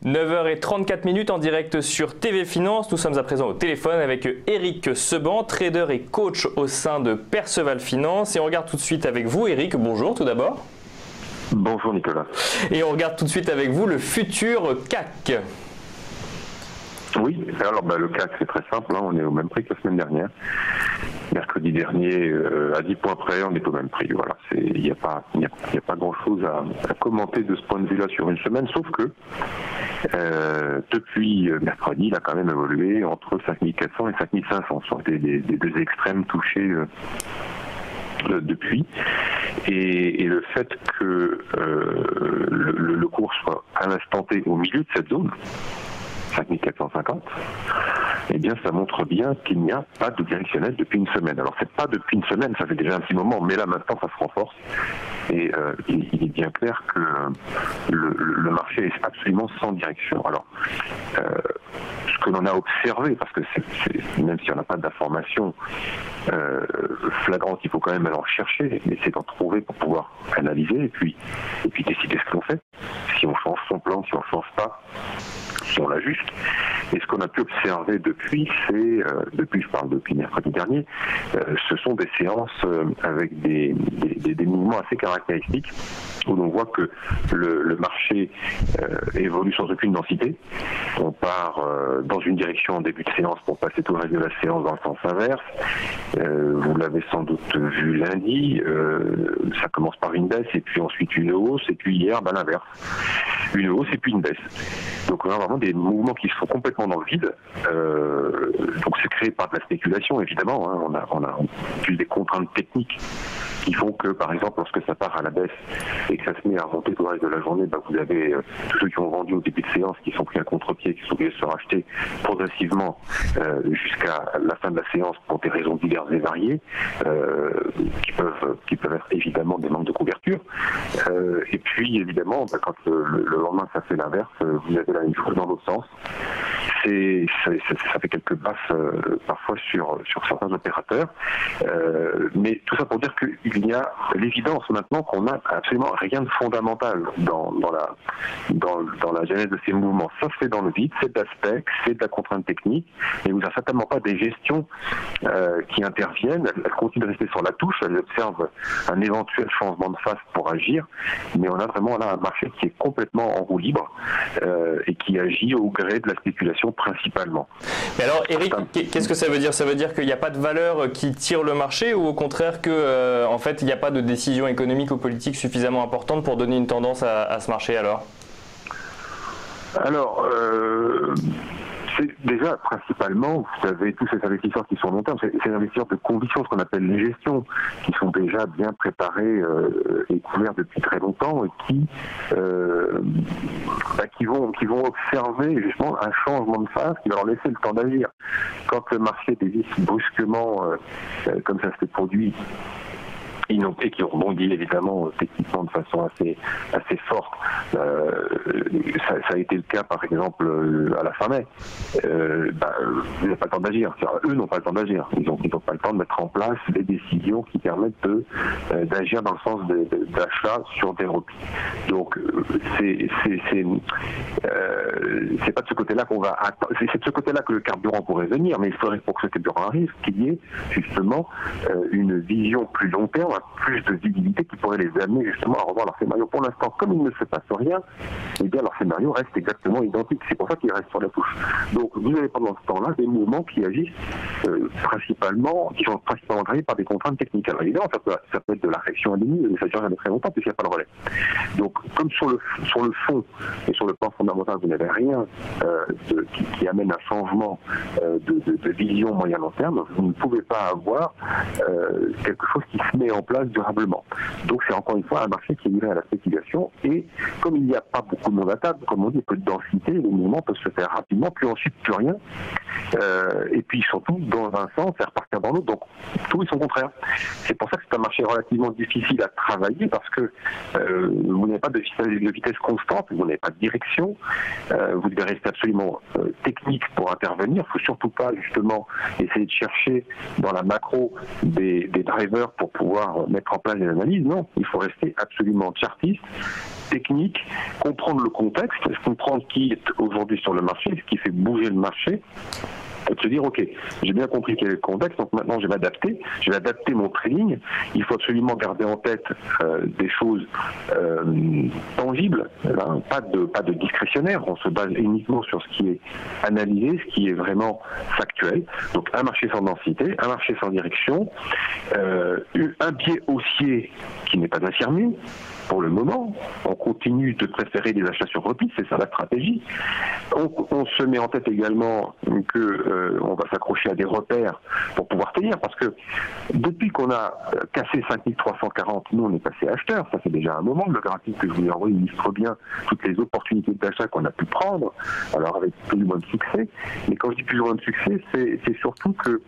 9h34 en direct sur TV Finance. Nous sommes à présent au téléphone avec Eric Seban, trader et coach au sein de Perceval Finance. Et on regarde tout de suite avec vous, Eric. Bonjour tout d'abord. Bonjour Nicolas. Et on regarde tout de suite avec vous le futur CAC. Oui, alors le CAC c'est très simple, hein, on est au même prix que la semaine dernière. Mercredi dernier, à 10 points près, on est au même prix. Voilà, il n'y a pas grand-chose à commenter de ce point de vue-là sur une semaine, sauf que depuis mercredi, il a quand même évolué entre 5400 et 5500. Ce sont des deux extrêmes touchés depuis. Et le fait que le cours soit à l'instant T au milieu de cette zone, 5450, eh bien ça montre bien qu'il n'y a pas de directionnel depuis une semaine. Alors c'est pas depuis une semaine, ça fait déjà un petit moment, mais là maintenant ça se renforce. Et il est bien clair que le marché est absolument sans direction. Alors ce que l'on a observé, parce que même si on n'a pas d'informations flagrantes, il faut quand même aller en chercher, mais c'est d'en trouver pour pouvoir analyser et puis décider ce que l'on fait. Si on change son plan, si on ne change pas, si on l'ajuste. Et ce qu'on a pu observer depuis, je parle depuis mercredi dernier, ce sont des séances avec des mouvements assez caractéristiques, où l'on voit que le marché évolue sans aucune densité. On part dans une direction en début de séance pour passer tout le reste de la séance dans le sens inverse. Vous l'avez sans doute vu lundi, ça commence par une baisse et puis ensuite une hausse, et puis hier l'inverse. Une hausse et puis une baisse. Donc on a vraiment des mouvements qui sont complètement dans le vide. Donc c'est créé par de la spéculation évidemment. Hein. On a plus des contraintes techniques qui font que, par exemple, lorsque ça part à la baisse et que ça se met à remonter tout le reste de la journée, vous avez tous ceux qui ont vendu au début de séance, qui sont pris à contre-pied, qui sont obligés de se racheter progressivement jusqu'à la fin de la séance pour des raisons diverses et variées, qui peuvent être évidemment des manques de couverture. Et puis, évidemment, quand le lendemain ça fait l'inverse, vous avez la même chose dans l'autre sens. Ça fait quelques baffes parfois sur certains opérateurs, mais tout ça pour dire qu'il y a l'évidence maintenant qu'on n'a absolument rien de fondamental dans la genèse de ces mouvements. Ça se fait dans le vide, c'est de l'aspect, c'est de la contrainte technique, et vous n'avez certainement pas des gestions qui interviennent. Elles continuent de rester sur la touche, elles observent un éventuel changement de face pour agir, mais on a vraiment là un marché qui est complètement en roue libre et qui agit au gré de la spéculation principalement. Mais alors Eric, qu'est-ce que ça veut dire? Ça veut dire qu'il n'y a pas de valeur qui tire le marché, ou au contraire que en fait il n'y a pas de décision économique ou politique suffisamment importante pour donner une tendance à ce marché alors? C'est déjà principalement, vous avez tous ces investisseurs qui sont long terme, c'est des investisseurs de conviction, ce qu'on appelle les gestions, qui sont déjà bien préparés et couverts depuis très longtemps et qui vont observer justement un changement de phase qui va leur laisser le temps d'agir. Quand le marché dévisse brusquement, comme ça s'est produit, et qui rebondit évidemment techniquement de façon assez forte. Ça a été le cas par exemple à la fin mai. Vous n'avez pas le temps d'agir. Eux n'ont pas le temps d'agir. Ils n'ont pas le temps de mettre en place des décisions qui permettent d'agir dans le sens d'achat sur des replis. Donc c'est pas de ce côté-là qu'on va attendre. C'est de ce côté-là que le carburant pourrait venir, mais il faudrait pour que ce carburant arrive qu'il y ait justement une vision plus long terme, plus de visibilité qui pourrait les amener justement à revoir leur scénario. Pour l'instant, comme il ne se passe rien, eh bien leur scénario reste exactement identique. C'est pour ça qu'il reste sur la touche. Donc vous avez pendant ce temps-là des mouvements qui agissent qui sont principalement drivé par des contraintes techniques. Alors évidemment, ça peut être de la réaction à demi, mais ça dure jamais très longtemps puisqu'il n'y a pas le relais. Donc comme sur le fond et sur le plan fondamental, vous n'avez rien qui amène un changement de vision moyen-long terme, vous ne pouvez pas avoir quelque chose qui se met en place durablement. Donc c'est encore une fois un marché qui est livré à la spéculation, et comme il n'y a pas beaucoup de monde à table, comme on dit, peu de densité, les mouvements peuvent se faire rapidement, puis ensuite plus rien, et puis surtout dans un sens et repartir dans l'autre. Donc tout est son contraire. C'est pour ça que c'est un marché relativement difficile à travailler, parce que vous n'avez pas de vitesse constante, vous n'avez pas de direction, vous devez rester absolument technique pour intervenir. Il ne faut surtout pas justement essayer de chercher dans la macro des drivers pour pouvoir mettre en place des analyses. Non, il faut rester absolument chartiste technique, comprendre le contexte, comprendre qui est aujourd'hui sur le marché, ce qui fait bouger le marché, et de se dire, ok, j'ai bien compris quel est le contexte, donc maintenant je vais adapter mon trading. Il faut absolument garder en tête des choses tangibles, hein, pas de discrétionnaire. On se base uniquement sur ce qui est analysé, ce qui est vraiment factuel. Donc un marché sans densité, un marché sans direction, un biais haussier qui n'est pas infirmé. Pour le moment, on continue de préférer des achats sur repli, c'est ça la stratégie. On se met en tête également que on va s'accrocher à des repères pour pouvoir tenir, parce que depuis qu'on a cassé 5340, nous on est passé acheteur, ça fait déjà un moment. Le graphique que je vous ai envoyé illustre bien toutes les opportunités d'achat qu'on a pu prendre, alors avec plus ou moins de succès. Mais quand je dis plus ou moins de succès, c'est surtout que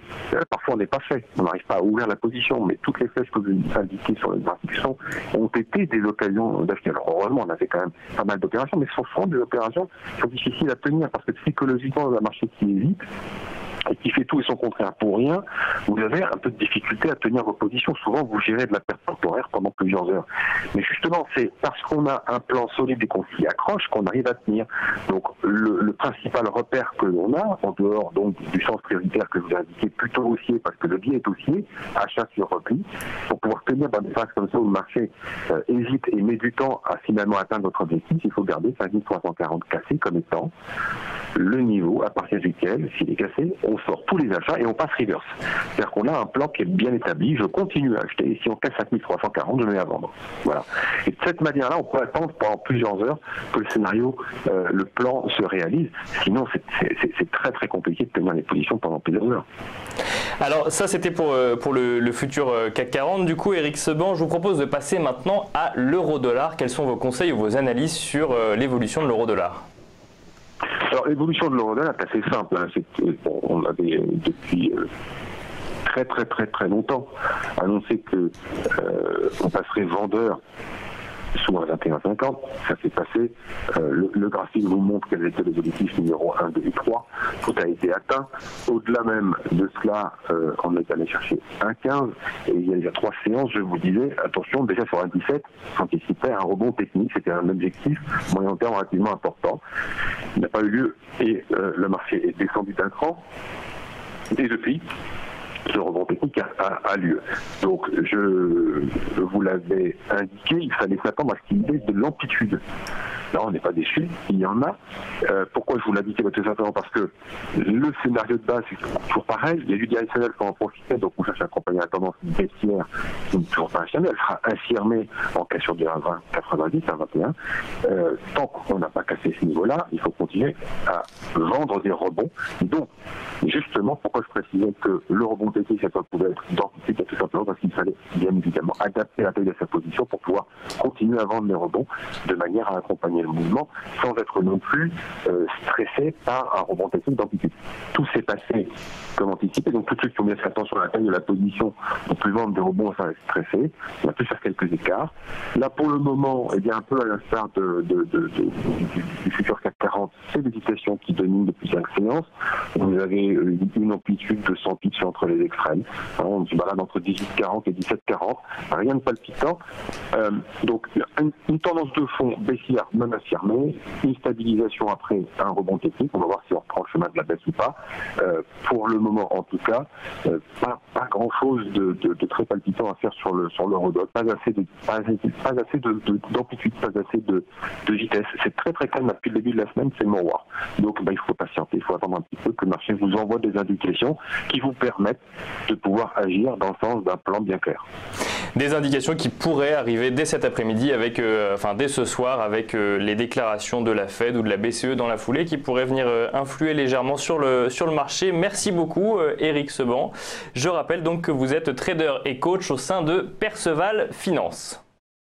parfois on n'est pas fait, on n'arrive pas à ouvrir la position, mais toutes les flèches que vous indiquez sur le graphique ont été des occasions d'acheter. Alors heureusement, on a fait quand même pas mal d'opérations, mais ce sont des opérations qui sont difficiles à tenir parce que psychologiquement, dans un marché qui hésite et qui fait tout et son contraire pour rien, vous avez un peu de difficulté à tenir vos positions. Souvent, vous gérez de la perte temporaire pendant plusieurs heures. Mais justement, c'est parce qu'on a un plan solide et qu'on s'y accroche qu'on arrive à tenir. Donc, le principal repère que l'on a, en dehors donc du sens prioritaire que je vous ai indiqué, plutôt haussier, parce que le biais est haussier, achat sur repli, pour pouvoir tenir dans des phases comme ça où le marché hésite et met du temps à finalement atteindre votre objectif, il faut garder 5340 cassé comme étant le niveau à partir duquel, s'il est cassé, on sort tous les achats et on passe reverse. C'est-à-dire qu'on a un plan qui est bien établi, je continue à acheter, et si on casse 5340, je mets à vendre. Voilà. Et de cette manière-là, on peut attendre pendant plusieurs heures que le scénario, le plan se réalise. Sinon, c'est très très compliqué de tenir les positions pendant plusieurs heures. Alors ça, c'était pour le futur CAC 40. Du coup, Eric Seban, je vous propose de passer maintenant à l'euro-dollar. Quels sont vos conseils ou vos analyses sur l'évolution de l'euro-dollar ? Alors l'évolution de l'euro-dollar est assez simple. Hein. On avait depuis très longtemps annoncé que on passerait vendeur sous 21,50, ça s'est passé. Le graphique vous montre quels étaient les objectifs numéro 1, 2 et 3. Tout a été atteint. Au-delà même de cela, on est allé chercher 1,15 et il y a déjà 3 séances, je vous disais, attention, déjà sur 1,17, j'anticipais un rebond technique, c'était un objectif moyen terme relativement important. Il n'a pas eu lieu et le marché est descendu d'un cran. Et depuis, ce rebond technique a lieu. Donc, je vous l'avais indiqué, il fallait s'attendre à ce qu'il y ait de l'amplitude. Là, on n'est pas déçu, il y en a. Pourquoi je vous l'indiquais? Tout simplement parce que le scénario de base, c'est toujours pareil. Il y a du directionnel qui en profitait, donc on cherche à accompagner la tendance baissière, qui n'est toujours pas infirmée. Elle sera infirmée en cassure du 1,20, 90, 1,21. Tant qu'on n'a pas cassé ce niveau-là, il faut continuer à vendre des rebonds. Donc, justement, pourquoi je précisais que le rebond technique, ça pouvait être d'amplitude, tout simplement parce qu'il fallait bien évidemment adapter la taille de sa position pour pouvoir continuer à vendre les rebonds de manière à accompagner le mouvement sans être non plus stressé par un rebond technique d'amplitude. Tout s'est passé comme anticipé, donc tous ceux qui ont bien fait attention à la taille de la position ont pu vendre des rebonds sans être stressés. On a pu faire quelques écarts. Là, pour le moment, eh bien, un peu à l'instar du futur CAC 40, c'est l'hésitation qui domine depuis 5 séances. Vous avez une amplitude de 100 pips entre les extrêmes. On se balade entre 18,40 et 17,40. Rien de palpitant. Donc, une tendance de fond baissière non affirmée, une stabilisation après un rebond technique. On va voir si on reprend le chemin de la baisse ou pas. Pour le moment, en tout cas, pas grand-chose de très palpitant à faire sur l'euro-dollar. Pas assez d'amplitude, pas assez de vitesse. C'est très très calme depuis le début de la semaine, c'est le miroir. Donc il faut patienter, il faut attendre un petit peu que le marché vous envoie des indications qui vous permettent de pouvoir agir dans le sens d'un plan bien clair. Des indications qui pourraient arriver dès cet après-midi, dès ce soir, avec les déclarations de la Fed ou de la BCE dans la foulée, qui pourraient venir influer légèrement sur le marché. Merci beaucoup, Eric Seban. Je rappelle donc que vous êtes trader et coach au sein de Perceval Finance.